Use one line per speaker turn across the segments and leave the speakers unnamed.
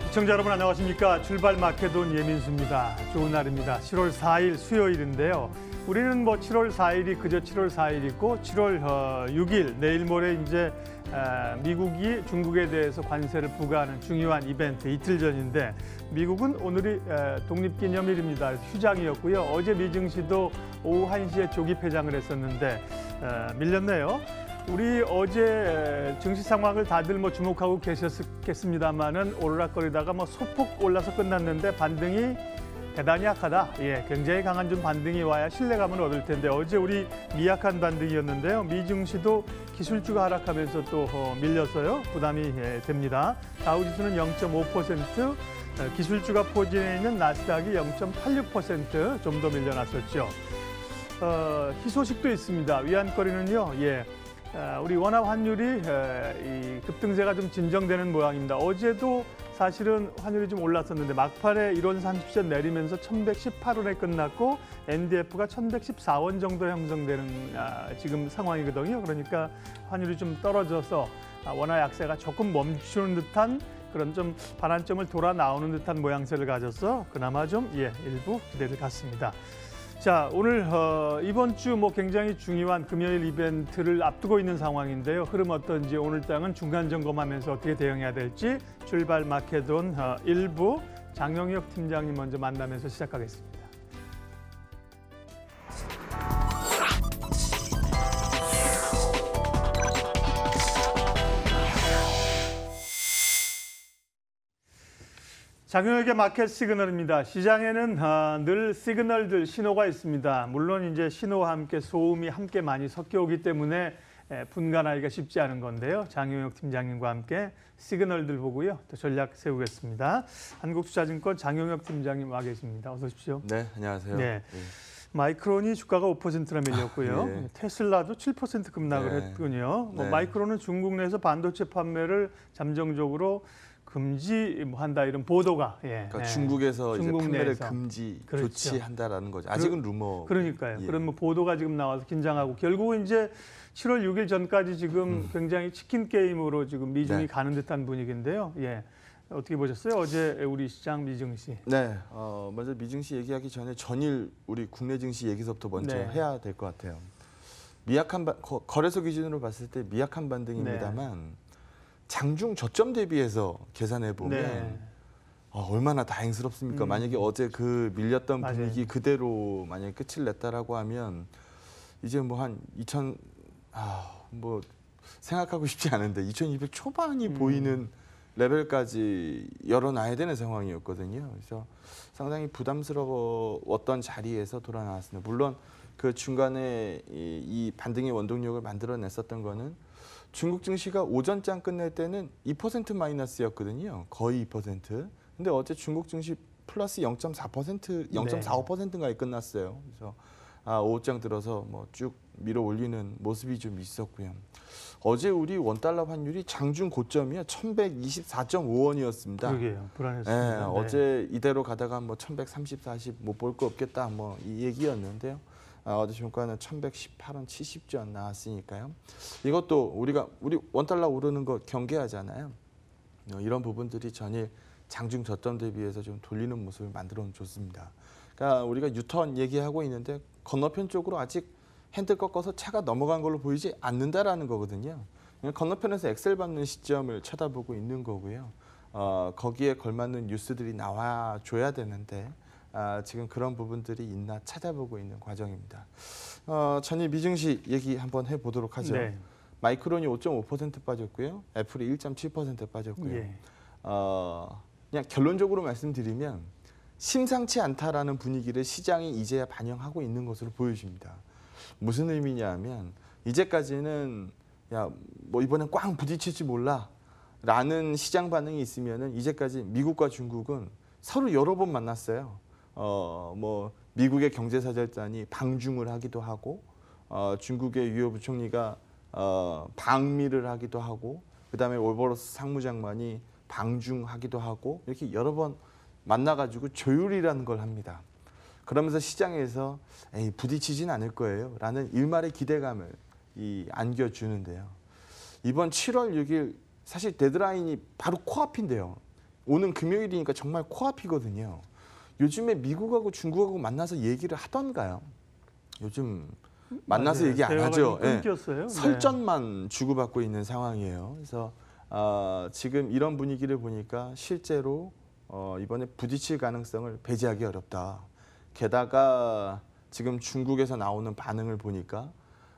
시청자 여러분 안녕하십니까. 출발 마케돈 예민수입니다. 좋은 날입니다. 7월 4일 수요일인데요. 우리는 뭐 7월 4일이 그저 7월 4일이고 7월 6일 내일 모레 이제 미국이 중국에 대해서 관세를 부과하는 중요한 이벤트 이틀 전인데 미국은 오늘이 독립기념일입니다. 휴장이었고요. 어제 미증시도 오후 1시에 조기 폐장을 했었는데 밀렸네요. 우리 어제 증시 상황을 다들 뭐 주목하고 계셨겠습니다만은 오르락거리다가 뭐 소폭 올라서 끝났는데 반등이 대단히 약하다. 예, 굉장히 강한 좀 반등이 와야 신뢰감을 얻을 텐데 어제 우리 미약한 반등이었는데요. 미증시도 기술주가 하락하면서 또 밀려서요. 부담이 됩니다. 다우지수는 0.5%, 기술주가 포진해 있는 나스닥이 0.86% 좀 더 밀려났었죠. 희소식도 있습니다. 위안거리는요. 예. 우리 원화 환율이 이 급등세가 좀 진정되는 모양입니다. 어제도 사실은 환율이 좀 올랐었는데 막판에 1원 30銭 내리면서 1118원에 끝났고 NDF가 1114원 정도 형성되는 지금 상황이거든요. 그러니까 환율이 좀 떨어져서 원화 약세가 조금 멈추는 듯한 그런 좀 반환점을 돌아 나오는 듯한 모양새를 가져서 그나마 좀 일부 기대를 갖습니다. 자, 오늘 이번 주 뭐 굉장히 중요한 금요일 이벤트를 앞두고 있는 상황인데요. 흐름 어떤지 오늘장은 중간 점검하면서 어떻게 대응해야 될지 출발 마케돈 1부 장영혁 팀장님 먼저 만나면서 시작하겠습니다. 장영혁의 마켓 시그널입니다. 시장에는 늘 시그널들, 신호가 있습니다. 물론 이제 신호와 함께 소음이 함께 많이 섞여 오기 때문에 분간하기가 쉽지 않은 건데요. 장영혁 팀장님과 함께 시그널들 보고요. 또 전략 세우겠습니다. 한국투자증권 장영혁 팀장님 와 계십니다. 어서 오십시오.
네, 안녕하세요.
네. 마이크론이 주가가 5%나 밀렸고요.
예.
테슬라도 7% 급락을
네.
했군요. 뭐
네.
마이크론은 중국 내에서 반도체 판매를 잠정적으로 금지한다 이런 보도가
그러니까 중국에서 이제 판매를
내에서.
금지
그렇죠.
조치한다라는 거죠. 아직은 루머.
그러니까요.
예.
그런 뭐 보도가 지금 나와서 긴장하고 결국은 이제 7월 6일 전까지 지금 굉장히 치킨 게임으로 지금 미증이
네.
가는 듯한 분위기인데요. 예. 어떻게 보셨어요? 어제 우리 시장 미증시.
네, 먼저 미증시 얘기하기 전에 전일 우리 국내 증시 얘기서부터 먼저
네.
해야 될 것 같아요. 미약한 거래소 기준으로 봤을 때 미약한 반등입니다만 장중 저점 대비해서 계산해 보면
네.
얼마나 다행스럽습니까? 만약에 어제 그 밀렸던
맞아요.
분위기 그대로 만약에 끝을 냈다라고 하면 이제 뭐 한 2000 뭐 생각하고 싶지 않은데 2200 초반이 보이는 레벨까지 열어놔야 되는 상황이었거든요. 그래서 상당히 부담스러웠던 자리에서 돌아 나왔습니다. 물론 그 중간에 이 반등의 원동력을 만들어냈었던 거는 중국 증시가 오전장 끝낼 때는 2% 마이너스였거든요. 거의 2%. 근데 어제 중국 증시 플러스 0.4%, 0.45%가에 끝났어요. 그래서 오후장 들어서 뭐 쭉 밀어 올리는 모습이 좀 있었고요. 어제 우리 원달러 환율이 장중 고점이요 1124.5원이었습니다.
그러게요. 불안했습니다.
네,
네.
어제 이대로 가다가 뭐 1130, 40 못 볼 거 없겠다 뭐 이 얘기였는데요. 어제 종가는 1118원 70전 나왔으니까요. 이것도 우리 원달러 오르는 거 경계하잖아요. 이런 부분들이 전일 장중 저점 대비해서 좀 돌리는 모습을 만들어 줬습니다. 그러니까 우리가 유턴 얘기하고 있는데 건너편 쪽으로 아직 핸들 꺾어서 차가 넘어간 걸로 보이지 않는다라는 거거든요. 건너편에서 엑셀 밟는 시점을 쳐다보고 있는 거고요. 거기에 걸맞는 뉴스들이 나와줘야 되는데 지금 그런 부분들이 있나 찾아보고 있는 과정입니다. 전일 미증시 얘기 한번 해보도록 하죠.
네.
마이크론이 5.5% 빠졌고요. 애플이 1.7% 빠졌고요.
예.
그냥 결론적으로 말씀드리면 심상치 않다라는 분위기를 시장이 이제야 반영하고 있는 것으로 보여집니다. 무슨 의미냐 하면 이제까지는 야, 뭐 이번엔 꽝 부딪힐지 몰라 라는 시장 반응이 있으면은 이제까지 미국과 중국은 서로 여러 번 만났어요. 뭐 미국의 경제사절단이 방중을 하기도 하고 중국의 유여 부총리가 방미를 하기도 하고 그다음에 올버로스 상무장관이 방중하기도 하고 이렇게 여러 번 만나가지고 조율이라는 걸 합니다. 그러면서 시장에서 에이, 부딪히진 않을 거예요 라는 일말의 기대감을 안겨주는데요. 이번 7월 6일 사실 데드라인이 바로 코앞인데요. 오는 금요일이니까 정말 코앞이거든요. 요즘에 미국하고 중국하고 만나서 얘기를 하던가요? 요즘 만나서
맞아요.
얘기 안
대화가
하죠.
좀 끊겼어요. 네.
설전만 주고받고 있는 상황이에요. 그래서 지금 이런 분위기를 보니까 실제로 이번에 부딪힐 가능성을 배제하기 어렵다. 게다가 지금 중국에서 나오는 반응을 보니까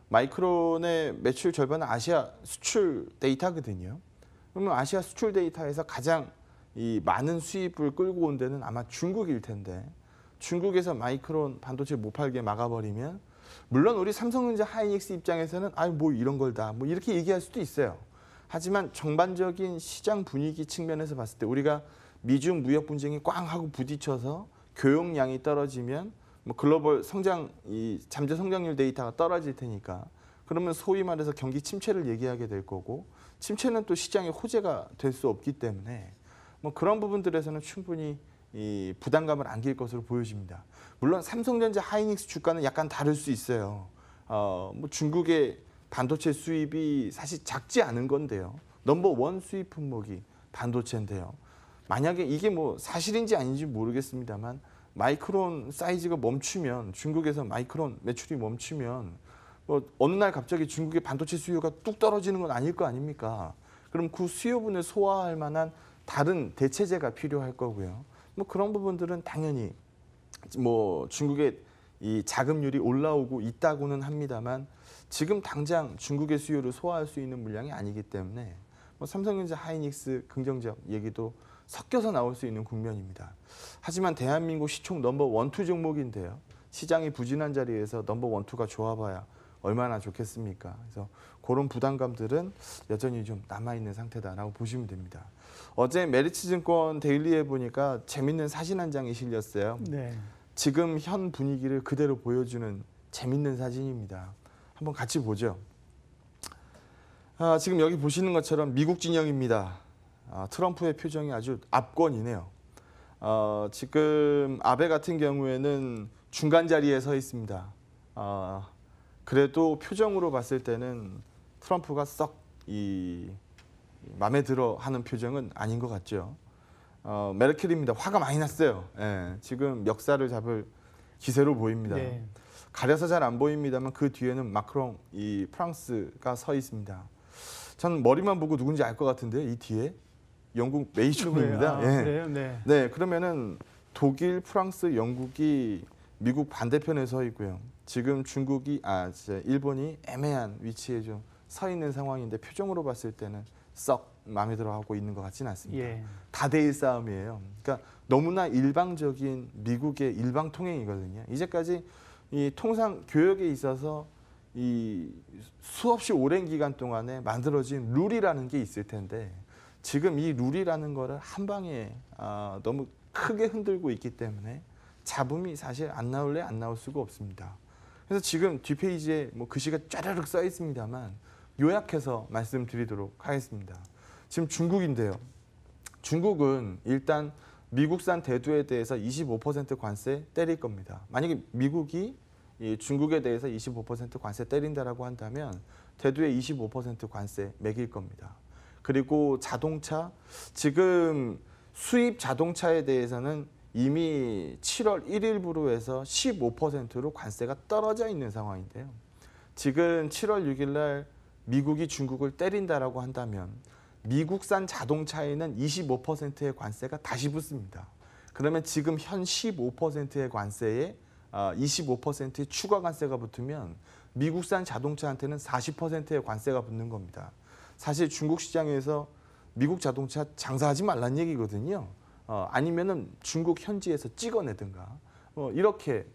마이크론의 매출 절반은 아시아 수출 데이터거든요. 그러면 아시아 수출 데이터에서 가장 이 많은 수입을 끌고 온 데는 아마 중국일 텐데 중국에서 마이크론 반도체 못 팔게 막아버리면 물론 우리 삼성전자 하이닉스 입장에서는 뭐 이런 걸 다 뭐 이렇게 얘기할 수도 있어요. 하지만 전반적인 시장 분위기 측면에서 봤을 때 우리가 미중 무역 분쟁이 꽝 하고 부딪혀서 교역량이 떨어지면 뭐 글로벌 성장 이 잠재 성장률 데이터가 떨어질 테니까 그러면 소위 말해서 경기 침체를 얘기하게 될 거고 침체는 또 시장의 호재가 될 수 없기 때문에 뭐 그런 부분들에서는 충분히 이 부담감을 안길 것으로 보여집니다. 물론 삼성전자 하이닉스 주가는 약간 다를 수 있어요. 뭐 중국의 반도체 수입이 사실 작지 않은 건데요. 넘버원 수입 품목이 반도체인데요. 만약에 이게 뭐 사실인지 아닌지 모르겠습니다만 마이크론 사이즈가 멈추면 중국에서 마이크론 매출이 멈추면 뭐 어느 날 갑자기 중국의 반도체 수요가 뚝 떨어지는 건 아닐 거 아닙니까? 그럼 그 수요분을 소화할 만한 다른 대체제가 필요할 거고요. 뭐 그런 부분들은 당연히 뭐 중국의 이 자금률이 올라오고 있다고는 합니다만 지금 당장 중국의 수요를 소화할 수 있는 물량이 아니기 때문에 뭐 삼성전자 하이닉스 긍정적 얘기도 섞여서 나올 수 있는 국면입니다. 하지만 대한민국 시총 넘버 원, 투 종목인데요. 시장이 부진한 자리에서 넘버 원, 투가 좋아봐야 얼마나 좋겠습니까? 그래서 그런 부담감들은 여전히 좀 남아있는 상태다라고 보시면 됩니다. 어제 메리츠증권 데일리에 보니까 재밌는 사진 한 장이 실렸어요.
네.
지금 현 분위기를 그대로 보여주는 재밌는 사진입니다. 한번 같이 보죠. 지금 여기 보시는 것처럼 미국 진영입니다. 트럼프의 표정이 아주 압권이네요. 지금 아베 같은 경우에는 중간 자리에 서 있습니다. 그래도 표정으로 봤을 때는 트럼프가 썩 마음에 들어 하는 표정은 아닌 것 같죠. 메르켈입니다. 화가 많이 났어요. 예, 지금 멱살을 잡을 기세로 보입니다.
네.
가려서 잘 안 보입니다만 그 뒤에는 마크롱 프랑스가 서 있습니다. 전 머리만 보고 누군지 알 것 같은데 이 뒤에 영국 메이총입니다. 예.
그래요? 네.
네, 그러면은 독일, 프랑스, 영국이 미국 반대편에 서 있고요. 지금 일본이 애매한 위치에 좀 서 있는 상황인데 표정으로 봤을 때는 썩 마음에 들어하고 있는 것 같지는 않습니다.
예.
다대일 싸움이에요. 그러니까 너무나 일방적인 미국의 일방 통행이거든요. 이제까지 이 통상 교역에 있어서 이 수없이 오랜 기간 동안에 만들어진 룰이라는 게 있을 텐데 지금 이 룰이라는 거를 한 방에 너무 크게 흔들고 있기 때문에 잡음이 사실 안 나올 수가 없습니다. 그래서 지금 뒷페이지에 뭐 글씨가 쫘르륵 써 있습니다만 요약해서 말씀드리도록 하겠습니다. 지금 중국인데요. 중국은 일단 미국산 대두에 대해서 25% 관세 때릴 겁니다. 만약에 미국이 중국에 대해서 25% 관세 때린다라고 한다면 대두에 25% 관세 매길 겁니다. 그리고 자동차, 지금 수입 자동차에 대해서는 이미 7월 1일부로 해서 15%로 관세가 떨어져 있는 상황인데요. 지금 7월 6일 날 미국이 중국을 때린다라고 한다면 미국산 자동차에는 25%의 관세가 다시 붙습니다. 그러면 지금 현 15%의 관세에 25%의 추가 관세가 붙으면 미국산 자동차한테는 40%의 관세가 붙는 겁니다. 사실 중국 시장에서 미국 자동차 장사하지 말란 얘기거든요. 아니면은 중국 현지에서 찍어내든가 이렇게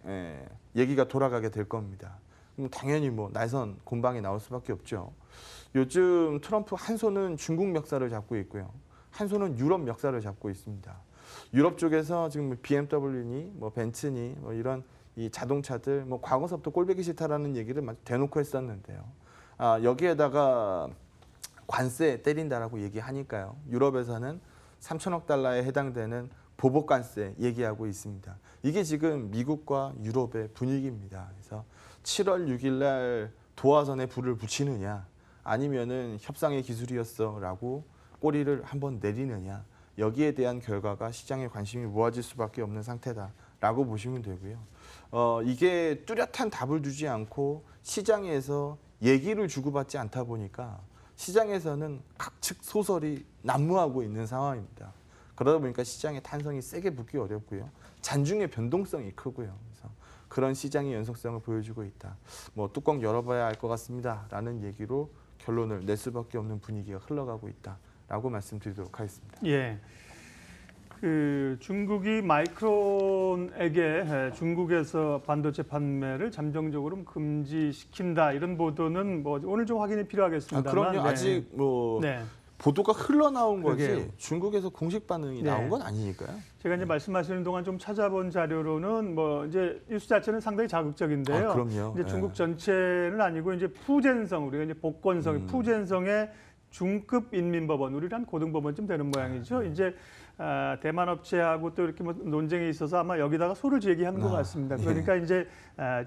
얘기가 돌아가게 될 겁니다. 그럼 당연히 뭐 날선 곤방이 나올 수밖에 없죠. 요즘 트럼프 한 손은 중국 멱살을 잡고 있고요. 한 손은 유럽 멱살을 잡고 있습니다. 유럽 쪽에서 지금 BMW니 뭐 벤츠니 뭐 이런 이 자동차들 뭐 과거서부터 꼴보기 싫다라는 얘기를 대놓고 했었는데요. 여기에다가 관세 때린다라고 얘기하니까요. 유럽에서는 3천억 달러에 해당되는 보복 관세 얘기하고 있습니다. 이게 지금 미국과 유럽의 분위기입니다. 그래서 7월 6일 날 도화선에 불을 붙이느냐 아니면은 협상의 기술이었어라고 꼬리를 한번 내리느냐 여기에 대한 결과가 시장의 관심이 모아질 수밖에 없는 상태다라고 보시면 되고요. 이게 뚜렷한 답을 주지 않고 시장에서 얘기를 주고받지 않다 보니까 시장에서는 각측 소설이 난무하고 있는 상황입니다. 그러다 보니까 시장의 탄성이 세게 붙기 어렵고요. 잔중의 변동성이 크고요. 그래서 그런 시장의 연속성을 보여주고 있다. 뭐 뚜껑 열어봐야 알 것 같습니다라는 얘기로 결론을 낼 수밖에 없는 분위기가 흘러가고 있다라고 말씀드리도록 하겠습니다.
예. 그 중국이 마이크론에게 중국에서 반도체 판매를 잠정적으로 금지시킨다 이런 보도는 뭐 오늘 좀 확인이 필요하겠습니다만.
그럼요.
네.
아직 뭐
네.
보도가 흘러나온 거지
그러게요.
중국에서 공식 반응이
네.
나온 건 아니니까요.
제가 이제 말씀하시는 동안 좀 찾아본 자료로는 뭐 이제 뉴스 자체는 상당히 자극적인데요.
그럼요.
이제
예.
중국 전체는 아니고 이제 푸젠성 우리가 이제 복건성 푸젠성의 중급 인민법원 우리란 고등법원쯤 되는 모양이죠. 이제 대만 업체하고 또 이렇게 뭐 논쟁이 있어서 아마 여기다가 소를 제기한 것 같습니다. 그러니까 이제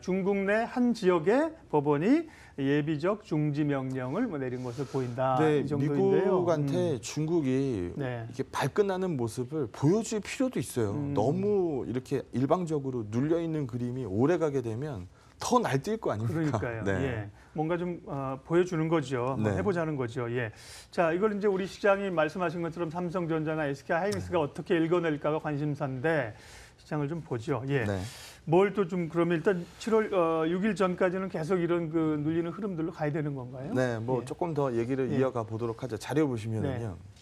중국 내 한 지역의 법원이 예비적 중지 명령을 뭐 내린 것으로 보인다.
네,
이 정도인데요.
미국한테 중국이
네.
이렇게 발끈하는 모습을 보여줄 필요도 있어요. 너무 이렇게 일방적으로 눌려 있는 그림이 오래 가게 되면 더 날뛸 거 아닙니까?
그러니까요.
네.
예. 뭔가 좀 보여주는 거죠. 한번
네.
해보자는 거죠. 예. 자, 이걸 이제 우리 시장이 말씀하신 것처럼 삼성전자나 SK하이닉스가 어떻게 읽어낼까가 관심사인데 시장을 좀 보죠. 예.
네.
뭘 또 좀 그러면 일단 7월 6일 전까지는 계속 이런 그 눌리는 흐름들로 가야 되는 건가요?
네, 뭐
예.
조금 더 얘기를
예.
이어가 보도록 하죠. 자료 보시면은요.
네.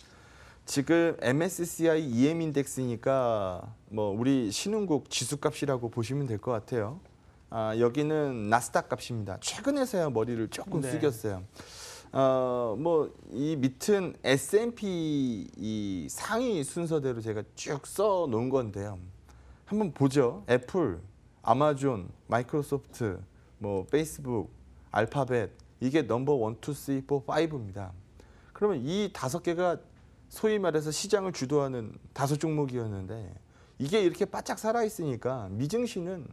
지금 MSCI EM 인덱스니까 뭐 우리 신흥국 지수값이라고 보시면 될 것 같아요. 여기는 나스닥 값입니다. 최근에서야 머리를 조금
네.
숙였어요. 뭐 이 밑은 S&P 이 상위 순서대로 제가 쭉 써 놓은 건데요. 한번 보죠. 애플, 아마존, 마이크로소프트, 뭐 페이스북, 알파벳 이게 넘버 1, 2, 3, 4, 5입니다. 그러면 이 5개가 소위 말해서 시장을 주도하는 5종목이었는데 이게 이렇게 바짝 살아 있으니까 미증시는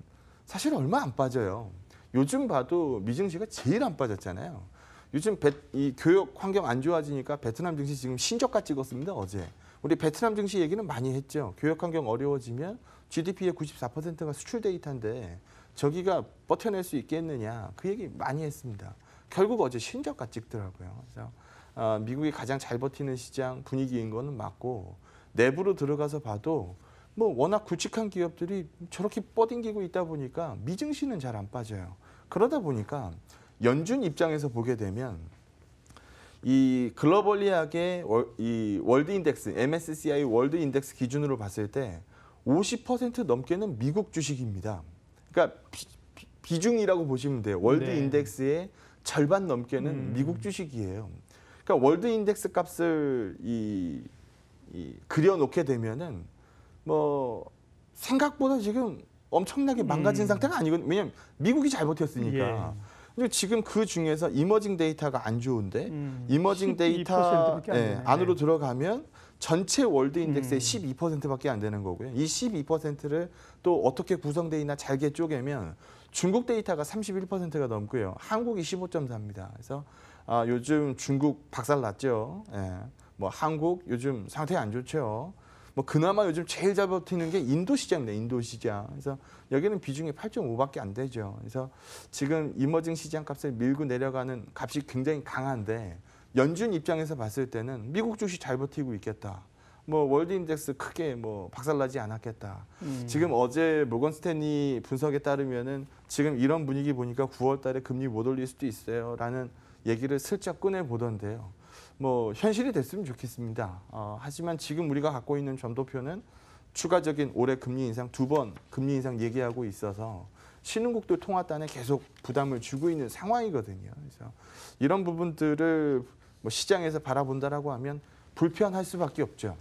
사실 얼마 안 빠져요. 요즘 봐도 미증시가 제일 안 빠졌잖아요. 요즘 이 교역 환경 안 좋아지니까 베트남 증시 지금 신저가 찍었습니다. 어제. 우리 베트남 증시 얘기는 많이 했죠. 교역 환경 어려워지면 GDP의 94%가 수출 데이터인데 저기가 버텨낼 수 있겠느냐. 그 얘기 많이 했습니다. 결국 어제 신저가 찍더라고요. 그래서 미국이 가장 잘 버티는 시장 분위기인 거는 맞고 내부로 들어가서 봐도 뭐 워낙 굵직한 기업들이 저렇게 뻗ing기고 있다 보니까 미증시는 잘 안 빠져요. 그러다 보니까 연준 입장에서 보게 되면 이 글로벌리하게 이 월드 인덱스 MSCI 월드 인덱스 기준으로 봤을 때 50% 넘게는 미국 주식입니다. 그러니까 비중이라고 보시면 돼요. 월드
네.
인덱스의 절반 넘게는 미국 주식이에요. 그러니까 월드 인덱스 값을 그려놓게 되면은 뭐 생각보다 지금 엄청나게 망가진 상태가 아니거든요. 왜냐하면 미국이 잘 버텼으니까. 근데 지금 그 중에서 이머징 데이터가 안 좋은데 이머징 데이터
12%밖에 안 되네.
안으로 들어가면 전체 월드 인덱스의 12%밖에 안 되는 거고요. 이 12%를 또 어떻게 구성되어 있나 잘게 쪼개면 중국 데이터가 31%가 넘고요. 한국이 15.4입니다. 그래서 요즘 중국 박살났죠. 예. 뭐 한국 요즘 상태 안 좋죠. 뭐 그나마 요즘 제일 잘 버티는 게 인도 시장입니다. 인도 시장. 그래서 여기는 비중이 8.5밖에 안 되죠. 그래서 지금 이머징 시장 값을 밀고 내려가는 값이 굉장히 강한데 연준 입장에서 봤을 때는 미국 주식 잘 버티고 있겠다. 뭐 월드 인덱스 크게 뭐 박살나지 않았겠다. 지금 어제 모건 스탠리 분석에 따르면은 지금 이런 분위기 보니까 9월 달에 금리 못 올릴 수도 있어요라는 얘기를 슬쩍 꺼내 보던데요. 뭐 현실이 됐으면 좋겠습니다. 하지만 지금 우리가 갖고 있는 점도표는 추가적인 올해 금리 인상 2번 금리 인상 얘기하고 있어서 신흥국들 통화단에 계속 부담을 주고 있는 상황이거든요. 그래서 이런 부분들을 뭐 시장에서 바라본다라고 하면 불편할 수밖에 없죠.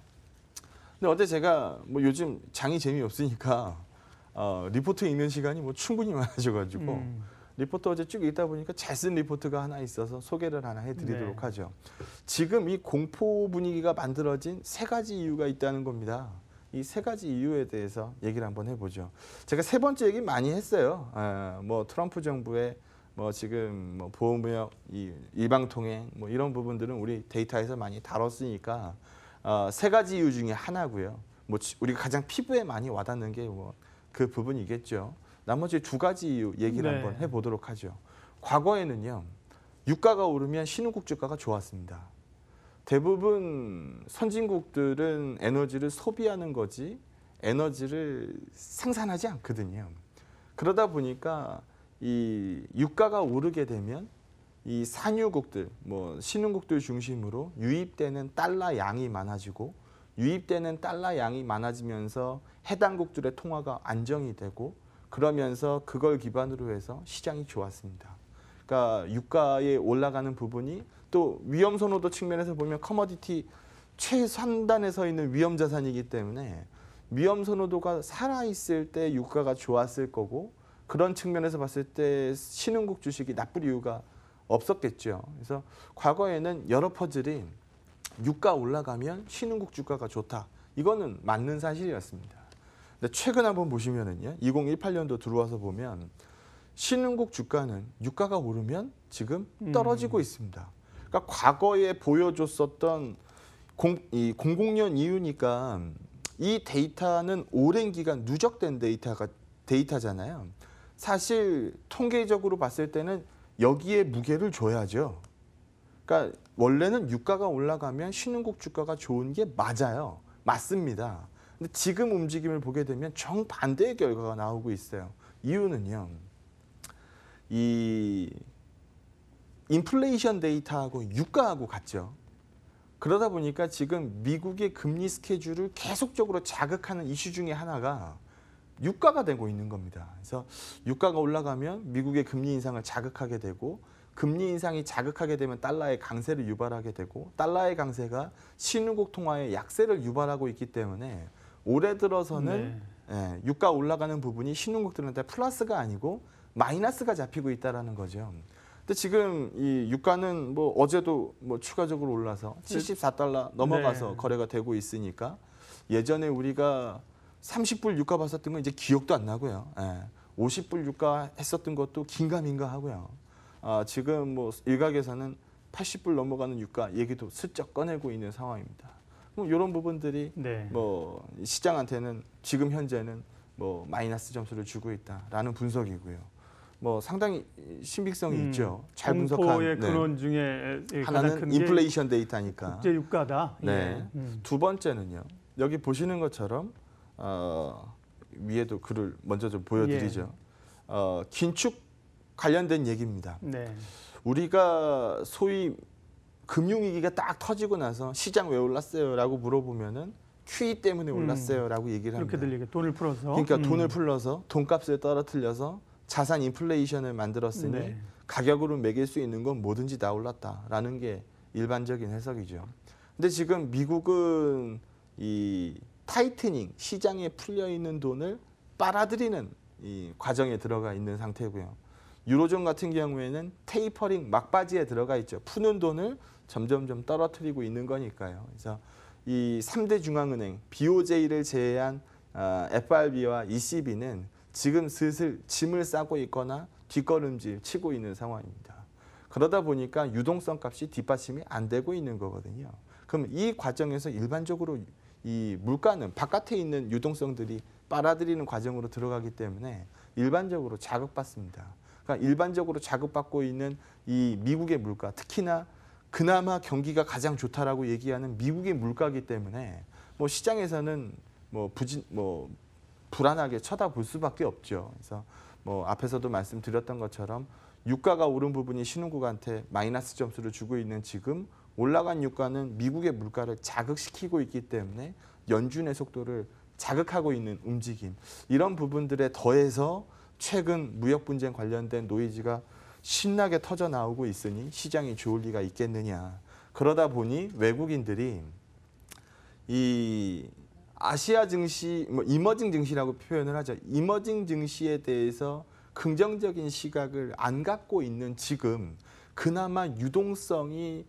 근데 어제 제가 뭐 요즘 장이 재미없으니까 리포트 읽는 시간이 뭐 충분히 많아져가지고 리포트 어제 쭉 읽다 보니까 잘 쓴 리포트가 하나 있어서 소개를 하나 해드리도록
네.
하죠. 지금 이 공포 분위기가 만들어진 3가지 이유가 있다는 겁니다. 이 3가지 이유에 대해서 얘기를 한번 해보죠. 제가 3번째 얘기 많이 했어요. 뭐 트럼프 정부의 뭐 지금 뭐 보호무역, 이 일방통행 뭐 이런 부분들은 우리 데이터에서 많이 다뤘으니까 세 가지 이유 중에 하나고요. 뭐 우리가 가장 피부에 많이 와닿는 게 뭐 그 부분이겠죠. 나머지 두 가지 이유 얘기를
네.
한번 해보도록 하죠. 과거에는요, 유가가 오르면 신흥국 주가가 좋았습니다. 대부분 선진국들은 에너지를 소비하는 거지 에너지를 생산하지 않거든요. 그러다 보니까 이 유가가 오르게 되면 이 산유국들, 뭐 신흥국들 중심으로 유입되는 달러 양이 많아지고 유입되는 달러 양이 많아지면서 해당국들의 통화가 안정이 되고 그러면서 그걸 기반으로 해서 시장이 좋았습니다. 그러니까 유가에 올라가는 부분이 또 위험 선호도 측면에서 보면 커머디티 최상단에 서 있는 위험 자산이기 때문에 위험 선호도가 살아있을 때 유가가 좋았을 거고 그런 측면에서 봤을 때 신흥국 주식이 나쁠 이유가 없었겠죠. 그래서 과거에는 여러 퍼즐이 유가 올라가면 신흥국 주가가 좋다. 이거는 맞는 사실이었습니다. 근데 최근 한번 보시면은요, 2018년도 들어와서 보면 신흥국 주가는 유가가 오르면 지금 떨어지고 있습니다. 그러니까 과거에 보여줬었던 이 공공연 이유니까 이 데이터는 오랜 기간 누적된 데이터잖아요. 사실 통계적으로 봤을 때는 여기에 무게를 줘야죠. 그러니까 원래는 유가가 올라가면 신흥국 주가가 좋은 게 맞아요. 맞습니다. 근데 지금 움직임을 보게 되면 정반대의 결과가 나오고 있어요. 이유는요, 이 인플레이션 데이터하고 유가하고 같죠. 그러다 보니까 지금 미국의 금리 스케줄을 계속적으로 자극하는 이슈 중에 하나가 유가가 되고 있는 겁니다. 그래서 유가가 올라가면 미국의 금리 인상을 자극하게 되고 금리 인상이 자극하게 되면 달러의 강세를 유발하게 되고 달러의 강세가 신흥국 통화의 약세를 유발하고 있기 때문에 올해 들어서는 유가 올라가는 부분이 신흥국들한테 플러스가 아니고 마이너스가 잡히고 있다는 거죠. 근데 지금 이 유가는 뭐 어제도 뭐 추가적으로 올라서 74달러 넘어가서 거래가 되고 있으니까 예전에 우리가 30불 유가 봤었던 건 이제 기억도 안 나고요. 50불 유가 했었던 것도 긴가민가 하고요. 지금 뭐 일각에서는 80불 넘어가는 유가 얘기도 슬쩍 꺼내고 있는 상황입니다. 뭐 이런 부분들이 뭐 시장한테는 지금 현재는 뭐 마이너스 점수를 주고 있다라는 분석이고요. 뭐 상당히 신빙성이 있죠. 잘 분석한
공포의 근원 중에
하나는
큰
인플레이션 데이터니까.
국제 유가다.
네. 두 번째는요. 여기 보시는 것처럼 위에도 글을 먼저 좀 보여드리죠. 긴축 관련된 얘기입니다. 우리가 소위 금융위기가 딱 터지고 나서 시장 왜 올랐어요? 라고 물어보면은 QE 때문에 올랐어요. 라고 얘기를 합니다.
그렇게 들리게 돈을 풀어서.
그러니까 돈을 풀러서 돈값을 떨어뜨려서 자산 인플레이션을 만들었으니 가격으로 매길 수 있는 건 뭐든지 다 올랐다라는 게 일반적인 해석이죠. 근데 지금 미국은 이 타이트닝, 시장에 풀려 있는 돈을 빨아들이는 이 과정에 들어가 있는 상태고요. 유로존 같은 경우에는 테이퍼링 막바지에 들어가 있죠. 푸는 돈을 점점점 떨어뜨리고 있는 거니까요. 그래서 이 3대 중앙은행, BOJ를 제외한 FRB와 ECB는 지금 슬슬 짐을 싸고 있거나 뒷걸음질 치고 있는 상황입니다. 그러다 보니까 유동성 값이 뒷받침이 안 되고 있는 거거든요. 그럼 이 과정에서 일반적으로 이 물가는 바깥에 있는 유동성들이 빨아들이는 과정으로 들어가기 때문에 일반적으로 자극받습니다. 그러니까 일반적으로 자극받고 있는 이 미국의 물가, 특히나 그나마 경기가 가장 좋다라고 얘기하는 미국의 물가이기 때문에 뭐 시장에서는 불안하게 쳐다볼 수밖에 없죠. 그래서 뭐 앞에서도 말씀드렸던 것처럼 유가가 오른 부분이 신흥국한테 마이너스 점수를 주고 있는 지금 올라간 유가는 미국의 물가를 자극시키고 있기 때문에 연준의 속도를 자극하고 있는 움직임, 이런 부분들에 더해서 최근 무역 분쟁 관련된 노이즈가 신나게 터져 나오고 있으니 시장이 좋을 리가 있겠느냐. 그러다 보니 외국인들이 이 아시아 증시, 이머징 증시라고 표현을 하죠. 이머징 증시에 대해서 긍정적인 시각을 안 갖고 있는 지금 그나마 유동성이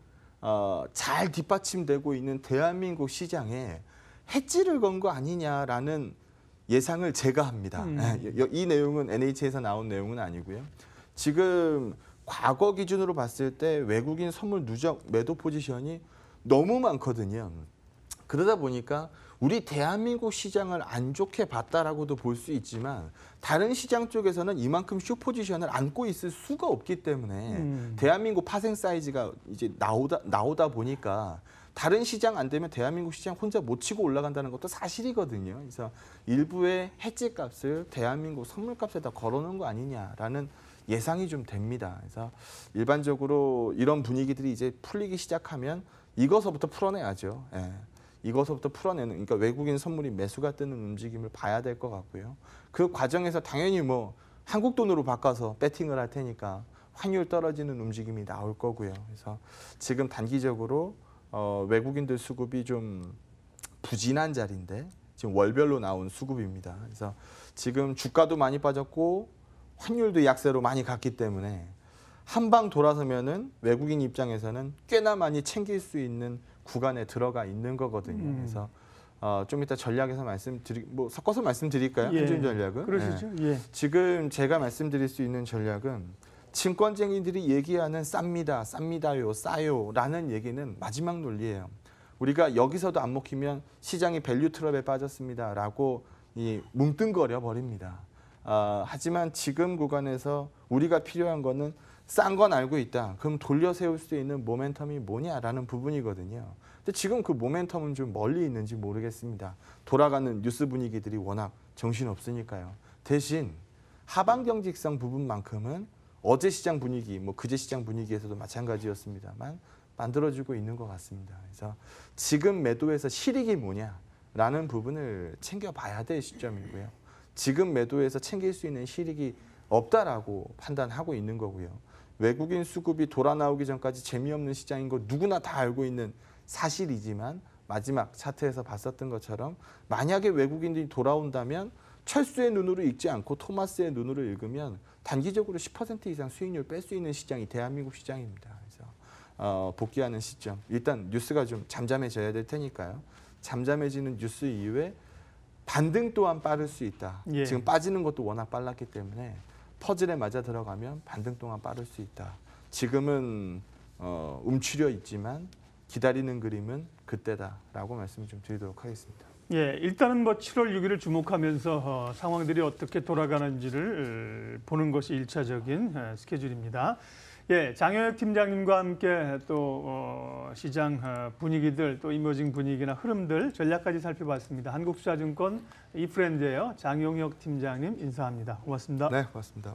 잘 뒷받침되고 있는 대한민국 시장에 해지를 건 거 아니냐라는 예상을 제가 합니다. 이 내용은 NH에서 나온 내용은 아니고요. 지금 과거 기준으로 봤을 때 외국인 선물 누적 매도 포지션이 너무 많거든요. 그러다 보니까 우리 대한민국 시장을 안 좋게 봤다라고도 볼 수 있지만 다른 시장 쪽에서는 이만큼 슈퍼포지션을 안고 있을 수가 없기 때문에 대한민국 파생 사이즈가 이제 나오다 보니까 다른 시장 안 되면 대한민국 시장 혼자 못 치고 올라간다는 것도 사실이거든요. 그래서 일부의 해지 값을 대한민국 선물값에다 걸어놓은 거 아니냐라는 예상이 좀 됩니다. 그래서 일반적으로 이런 분위기들이 이제 풀리기 시작하면 이거서부터 풀어내야죠. 예. 이거서부터 풀어내는, 그러니까 외국인 선물이 매수가 뜨는 움직임을 봐야 될 것 같고요. 그 과정에서 당연히 뭐 한국 돈으로 바꿔서 배팅을 할 테니까 환율 떨어지는 움직임이 나올 거고요. 그래서 지금 단기적으로 외국인들 수급이 좀 부진한 자리인데 지금 월별로 나온 수급입니다. 그래서 지금 주가도 많이 빠졌고 환율도 약세로 많이 갔기 때문에 한 방 돌아서면은 외국인 입장에서는 꽤나 많이 챙길 수 있는 구간에 들어가 있는 거거든요. 그래서 좀 이따 전략에서 섞어서 말씀드릴까요?
예.
한중 전략은?
그러시죠.
예.
예.
지금 제가 말씀드릴 수 있는 전략은 증권쟁이들이 얘기하는 쌉니다요, 싸요라는 얘기는 마지막 논리예요. 우리가 여기서도 안 먹히면 시장이 밸류 트랩에 빠졌습니다라고 뭉뚱거려 버립니다. 하지만 지금 구간에서 우리가 필요한 거는 싼 건 알고 있다. 그럼 돌려 세울 수 있는 모멘텀이 뭐냐라는 부분이거든요. 근데 지금 그 모멘텀은 좀 멀리 있는지 모르겠습니다. 돌아가는 뉴스 분위기들이 워낙 정신없으니까요. 대신 하방 경직성 부분만큼은 어제 시장 분위기, 뭐 그제 시장 분위기에서도 마찬가지였습니다만 만들어주고 있는 것 같습니다. 그래서 지금 매도에서 실익이 뭐냐라는 부분을 챙겨봐야 될 시점이고요. 지금 매도에서 챙길 수 있는 실익이 없다라고 판단하고 있는 거고요. 외국인 수급이 돌아 나오기 전까지 재미없는 시장인 거 누구나 다 알고 있는 사실이지만 마지막 차트에서 봤었던 것처럼 만약에 외국인들이 돌아온다면 철수의 눈으로 읽지 않고 토마스의 눈으로 읽으면 단기적으로 10% 이상 수익률 뺄 수 있는 시장이 대한민국 시장입니다. 그래서 복귀하는 시점, 일단 뉴스가 좀 잠잠해져야 될 테니까요. 잠잠해지는 뉴스 이후에 반등 또한 빠를 수 있다.
예.
지금 빠지는 것도 워낙 빨랐기 때문에 퍼즐에 맞아 들어가면 반등 또한 빠를 수 있다. 지금은 움츠려 있지만 기다리는 그림은 그때다라고 말씀을 좀 드리도록 하겠습니다.
예, 일단은 뭐 7월 6일을 주목하면서 상황들이 어떻게 돌아가는지를 보는 것이 1차적인 스케줄입니다. 예, 장영혁 팀장님과 함께 또 시장 분위기들, 또 이머징 분위기나 흐름들 전략까지 살펴봤습니다. 한국투자증권 이프렌드예요. 장영혁 팀장님 인사합니다. 고맙습니다.
네, 고맙습니다.